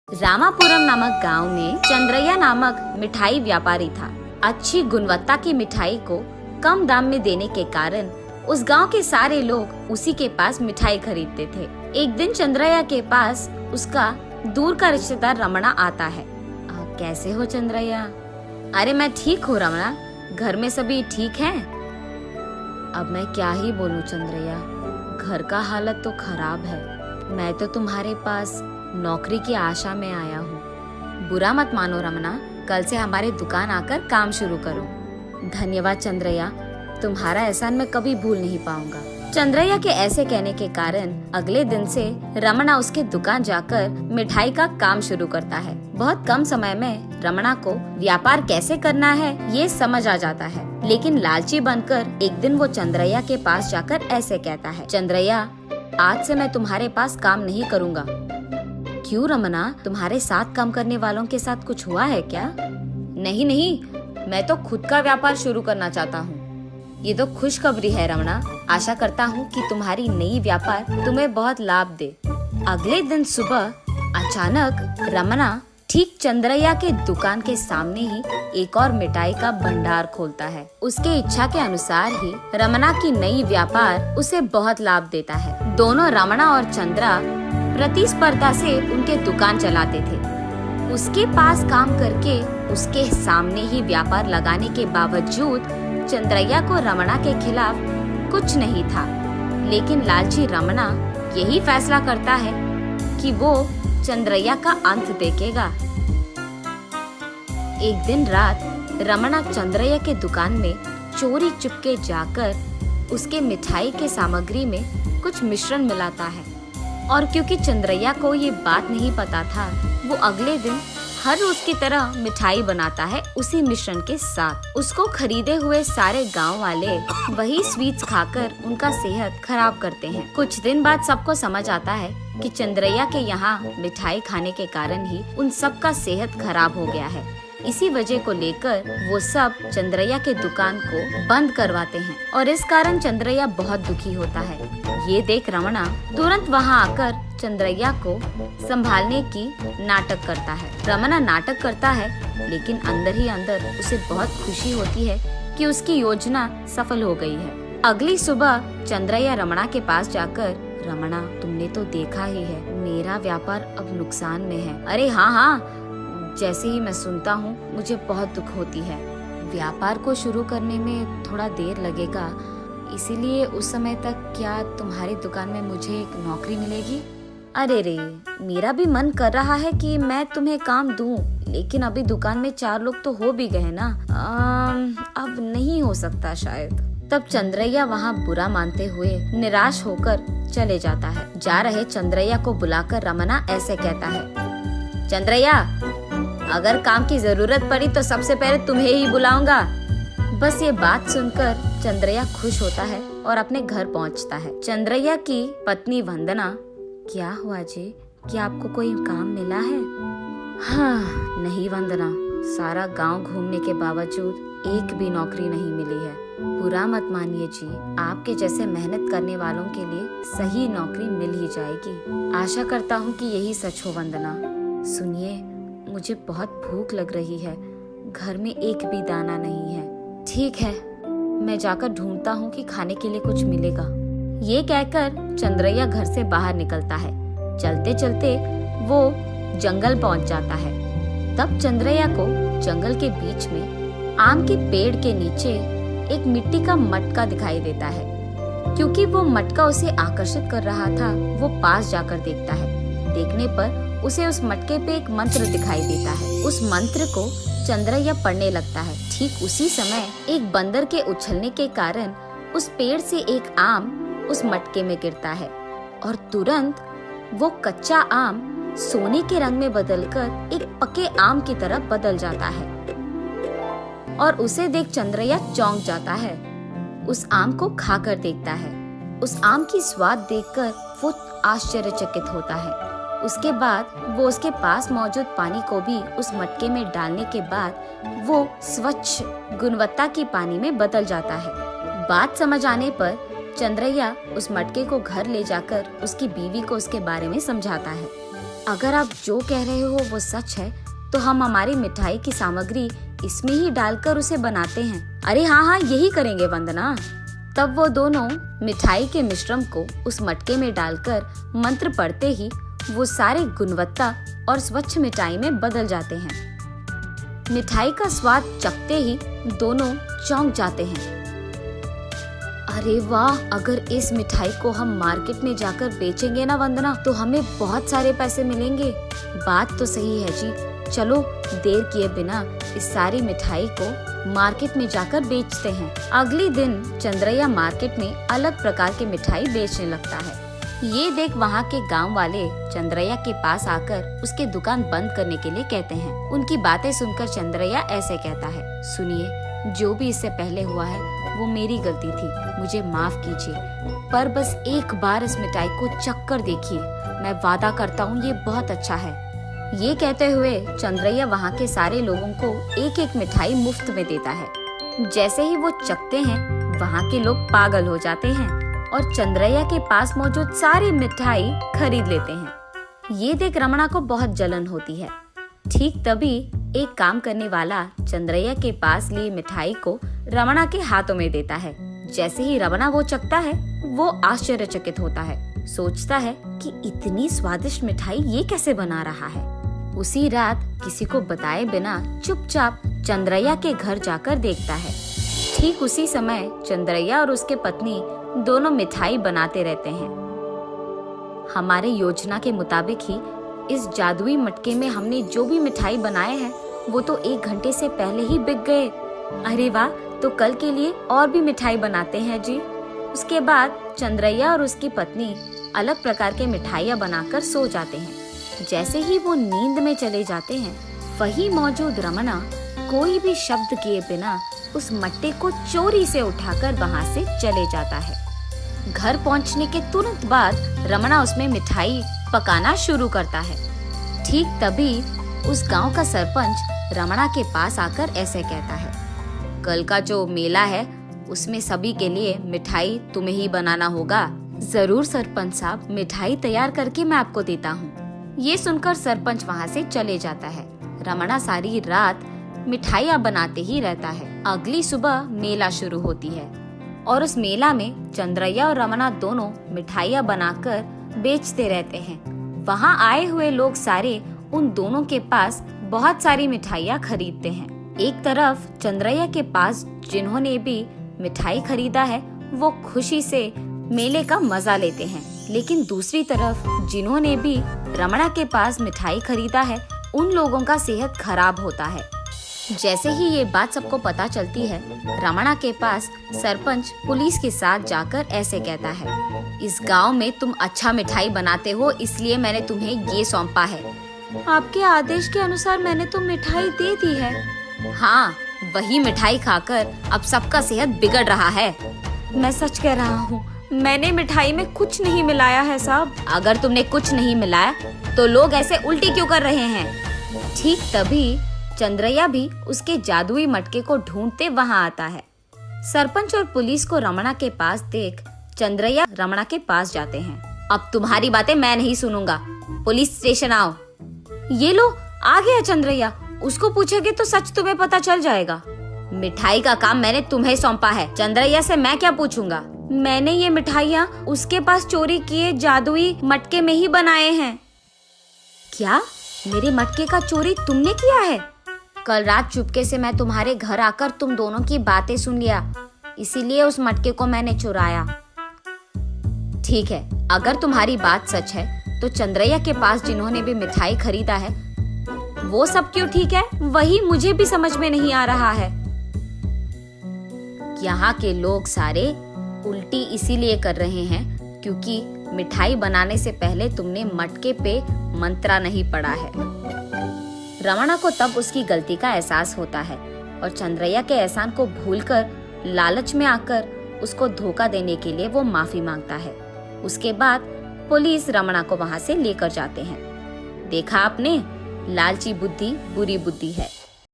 रामापुरम नामक गांव में चंद्रैया नामक मिठाई व्यापारी था। अच्छी गुणवत्ता की मिठाई को कम दाम में देने के कारण उस गांव के सारे लोग उसी के पास मिठाई खरीदते थे। एक दिन चंद्रैया के पास उसका दूर का रिश्तेदार रमणा आता है। कैसे हो चंद्रैया? अरे मैं ठीक हूँ रमणा, घर में सभी ठीक हैं? अब मैं क्या ही बोलूँ चंद्रैया, घर का हालत तो खराब है। मैं तो तुम्हारे पास नौकरी की आशा में आया हूँ। बुरा मत मानो रमणा, कल से हमारे दुकान आकर काम शुरू करो। धन्यवाद चंद्रैया, तुम्हारा एहसान मैं कभी भूल नहीं पाऊंगा। चंद्रैया के ऐसे कहने के कारण अगले दिन से रमणा उसके दुकान जाकर मिठाई का काम शुरू करता है। बहुत कम समय में रमणा को व्यापार कैसे करना है ये समझ आ जाता है, लेकिन लालची बनकर एक दिन वो चंद्रैया के पास जाकर ऐसे कहता है, चंद्रैया आज से मैं तुम्हारे पास काम नहीं करूँगा। क्यों रमणा, तुम्हारे साथ काम करने वालों के साथ कुछ हुआ है क्या? नहीं नहीं, मैं तो खुद का व्यापार शुरू करना चाहता हूँ। ये तो खुशखबरी है रमणा, आशा करता हूँ कि तुम्हारी नई व्यापार तुम्हें बहुत लाभ दे। अगले दिन सुबह अचानक रमणा ठीक चंद्रैया के दुकान के सामने ही एक और मिठाई का भंडार खोलता है। उसके इच्छा के अनुसार ही रमणा की नई व्यापार उसे बहुत लाभ देता है। दोनों रमणा और चंद्रा प्रतिस्पर्धा से उनके दुकान चलाते थे। उसके पास काम करके उसके सामने ही व्यापार लगाने के बावजूद चंद्रैया को रमणा के खिलाफ कुछ नहीं था, लेकिन लालची रमणा यही फैसला करता है कि वो चंद्रैया का अंत देखेगा। एक दिन रात रमणा चंद्रैया के दुकान में चोरी चुपके जाकर उसके मिठाई के सामग्री में कुछ मिश्रण मिलाता है, और क्योंकि चंद्रैया को ये बात नहीं पता था, वो अगले दिन हर रोज की तरह मिठाई बनाता है उसी मिश्रण के साथ। उसको खरीदे हुए सारे गांव वाले वही स्वीट्स खाकर उनका सेहत खराब करते हैं। कुछ दिन बाद सबको समझ आता है कि चंद्रैया के यहाँ मिठाई खाने के कारण ही उन सब का सेहत खराब हो गया है। इसी वजह को लेकर वो सब चंद्रैया के दुकान को बंद करवाते हैं, और इस कारण चंद्रैया बहुत दुखी होता है। ये देख रमणा तुरंत वहाँ आकर चंद्रैया को संभालने की नाटक करता है। रमणा नाटक करता है, लेकिन अंदर ही अंदर उसे बहुत खुशी होती है कि उसकी योजना सफल हो गई है। अगली सुबह चंद्रैया रमणा के पास जाकर, रमणा तुमने तो देखा ही है, मेरा व्यापार अब नुकसान में है। अरे हाँ, जैसे ही मैं सुनता हूँ मुझे बहुत दुख होती है। व्यापार को शुरू करने में थोड़ा देर लगेगा, इसीलिए उस समय तक क्या तुम्हारी दुकान में मुझे एक नौकरी मिलेगी? अरे रे, मेरा भी मन कर रहा है कि मैं तुम्हें काम दूं, लेकिन अभी दुकान में 4 लोग तो हो भी गए ना। अब नहीं हो सकता शायद। तब चंद्रैया वहाँ बुरा मानते हुए निराश होकर चले जाता है। जा रहे चंद्रैया को बुलाकर रमणा ऐसे कहता है, चंद्रैया अगर काम की जरूरत पड़ी तो सबसे पहले तुम्हें ही बुलाऊंगा। बस ये बात सुनकर चंद्रैया खुश होता है और अपने घर पहुंचता है। चंद्रैया की पत्नी वंदना, क्या हुआ जी, क्या आपको कोई काम मिला है? हाँ नहीं वंदना, सारा गांव घूमने के बावजूद एक भी नौकरी नहीं मिली है। बुरा मत मानिए जी, आपके जैसे मेहनत करने वालों के लिए सही नौकरी मिल ही जाएगी। आशा करता हूँ कि यही सच हो वंदना। सुनिए, मुझे बहुत भूख लग रही है, घर में एक भी दाना नहीं है। ठीक है, मैं जाकर ढूंढता हूँ कि खाने के लिए कुछ मिलेगा। ये कहकर चंद्रैया घर से बाहर निकलता है। चलते चलते वो जंगल पहुँच जाता है। तब चंद्रैया को जंगल के बीच में आम के पेड़ के नीचे एक मिट्टी का मटका दिखाई देता है। क्योंकि वो मटका उसे आकर्षित कर रहा था, वो पास जाकर देखता है। देखने पर उसे उस मटके पे एक मंत्र दिखाई देता है। उस मंत्र को चंद्रैया पढ़ने लगता है। ठीक उसी समय एक बंदर के उछलने के कारण उस पेड़ से एक आम उस मटके में गिरता है, और तुरंत वो कच्चा आम सोने के रंग में बदलकर एक पके आम की तरफ बदल जाता है, और उसे देख चंद्रैया चौंक जाता है। उस आम को खाकर देखता है। उस आम की स्वाद देखकर वो आश्चर्यचकित होता है। उसके बाद वो उसके पास मौजूद पानी को भी उस मटके में डालने के बाद वो स्वच्छ गुणवत्ता की पानी में बदल जाता है। बात समझ आने पर चंद्रैया उस मटके को घर ले जाकर उसकी बीवी को उसके बारे में समझाता है। अगर आप जो कह रहे हो वो सच है तो हम हमारी मिठाई की सामग्री इसमें ही डालकर उसे बनाते हैं। अरे हाँ हाँ, यही करेंगे वंदना। तब वो दोनों मिठाई के मिश्रण को उस मटके में डालकर मंत्र पढ़ते ही वो सारे गुणवत्ता और स्वच्छ मिठाई में बदल जाते हैं। मिठाई का स्वाद चखते ही दोनों चौंक जाते हैं। अरे वाह, अगर इस मिठाई को हम मार्केट में जाकर बेचेंगे ना वंदना, तो हमें बहुत सारे पैसे मिलेंगे। बात तो सही है जी, चलो देर किए बिना इस सारी मिठाई को मार्केट में जाकर बेचते हैं। अगले दिन चंद्रैया मार्केट में अलग प्रकार के मिठाई बेचने लगता है। ये देख वहाँ के गांव वाले चंद्रैया के पास आकर उसके दुकान बंद करने के लिए कहते हैं। उनकी बातें सुनकर चंद्रैया ऐसे कहता है, सुनिए, जो भी इससे पहले हुआ है वो मेरी गलती थी, मुझे माफ कीजिए, पर बस एक बार इस मिठाई को चख कर देखिए, मैं वादा करता हूँ ये बहुत अच्छा है। ये कहते हुए चंद्रैया वहाँ के सारे लोगों को एक एक मिठाई मुफ्त में देता है। जैसे ही वो चखते हैं वहाँ के लोग पागल हो जाते हैं और चंद्रैया के पास मौजूद सारी मिठाई खरीद लेते हैं। ये देख रमणा को बहुत जलन होती है। ठीक तभी एक काम करने वाला चंद्रैया के पास ली मिठाई को रमणा के हाथों में देता है। जैसे ही रमणा वो चखता है वो आश्चर्यचकित होता है, सोचता है कि इतनी स्वादिष्ट मिठाई ये कैसे बना रहा है। उसी रात किसी को बताए बिना चुपचाप चंद्रैया के घर जाकर देखता है। ठीक उसी समय चंद्रैया और उसके पत्नी दोनों मिठाई बनाते रहते हैं। हमारे योजना के मुताबिक ही इस जादुई मटके में हमने जो भी मिठाई बनाए हैं वो तो 1 घंटे से पहले ही बिक गए। अरे वाह, तो कल के लिए और भी मिठाई बनाते हैं जी। उसके बाद चंद्रैया और उसकी पत्नी अलग प्रकार के मिठाइयाँ बनाकर सो जाते हैं। जैसे ही वो नींद में चले जाते हैं, वहीं मौजूद रमणा कोई भी शब्द किए बिना उस मट्टे को चोरी से उठाकर वहाँ से चले जाता है। घर पहुँचने के तुरंत बाद रमणा उसमें मिठाई पकाना शुरू करता है। ठीक तभी उस गांव का सरपंच रमणा के पास आकर ऐसे कहता है, कल का जो मेला है उसमें सभी के लिए मिठाई तुम्हें ही बनाना होगा। जरूर सरपंच साहब, मिठाई तैयार करके मैं आपको देता हूँ। ये सुनकर सरपंच वहाँ से चले जाता है। रमणा सारी रात मिठाइयाँ बनाते ही रहता है। अगली सुबह मेला शुरू होती है और उस मेला में चंद्रैया और रमणा दोनों मिठाइयाँ बनाकर बेचते रहते हैं। वहाँ आए हुए लोग सारे उन दोनों के पास बहुत सारी मिठाइयाँ खरीदते हैं। एक तरफ चंद्रैया के पास जिन्होंने भी मिठाई खरीदा है वो खुशी से मेले का मजा लेते हैं, लेकिन दूसरी तरफ जिन्होंने भी रमणा के पास मिठाई खरीदा है उन लोगों का सेहत खराब होता है। जैसे ही ये बात सबको पता चलती है, रमणा के पास सरपंच पुलिस के साथ जाकर ऐसे कहता है, इस गांव में तुम अच्छा मिठाई बनाते हो इसलिए मैंने तुम्हें ये सौंपा है। आपके आदेश के अनुसार मैंने तो मिठाई दे दी है। हाँ, वही मिठाई खाकर अब सबका सेहत बिगड़ रहा है। मैं सच कह रहा हूँ, मैंने मिठाई में कुछ नहीं मिलाया है साहब। अगर तुमने कुछ नहीं मिलाया तो लोग ऐसे उल्टी क्यों कर रहे हैं? ठीक तभी चंद्रैया भी उसके जादुई मटके को ढूंढते वहाँ आता है। सरपंच और पुलिस को रमणा के पास देख चंद्रैया रमणा के पास जाते हैं। अब तुम्हारी बातें मैं नहीं सुनूंगा, पुलिस स्टेशन आओ। ये लो, आ गया चंद्रैया। उसको पूछोगे तो सच तुम्हें पता चल जाएगा। मिठाई का काम मैंने तुम्हें सौंपा है, चंद्रैया से मैं क्या पूछूंगा? मैंने ये मिठाइयाँ उसके पास चोरी किए जादुई मटके में ही बनाए हैं। क्या? मेरे मटके का चोरी तुमने किया है? कल रात चुपके से मैं तुम्हारे घर आकर तुम दोनों की बातें सुन लिया, इसीलिए उस मटके को मैंने चुराया। ठीक है, अगर तुम्हारी बात सच है तो चंद्रैया के पास जिन्होंने भी मिठाई खरीदा है वो सब क्यों ठीक है, वही मुझे भी समझ में नहीं आ रहा है। यहाँ के लोग सारे उल्टी इसीलिए कर रहे हैं क्योंकि मिठाई बनाने से पहले तुमने मटके पे मंत्रा नहीं पढ़ा है। रमणा को तब उसकी गलती का एहसास होता है और चंद्रैया के एहसान को भूलकर लालच में आकर उसको धोखा देने के लिए वो माफी मांगता है। उसके बाद पुलिस रमणा को वहां से लेकर जाते हैं। देखा आपने, लालची बुद्धि बुरी बुद्धि है।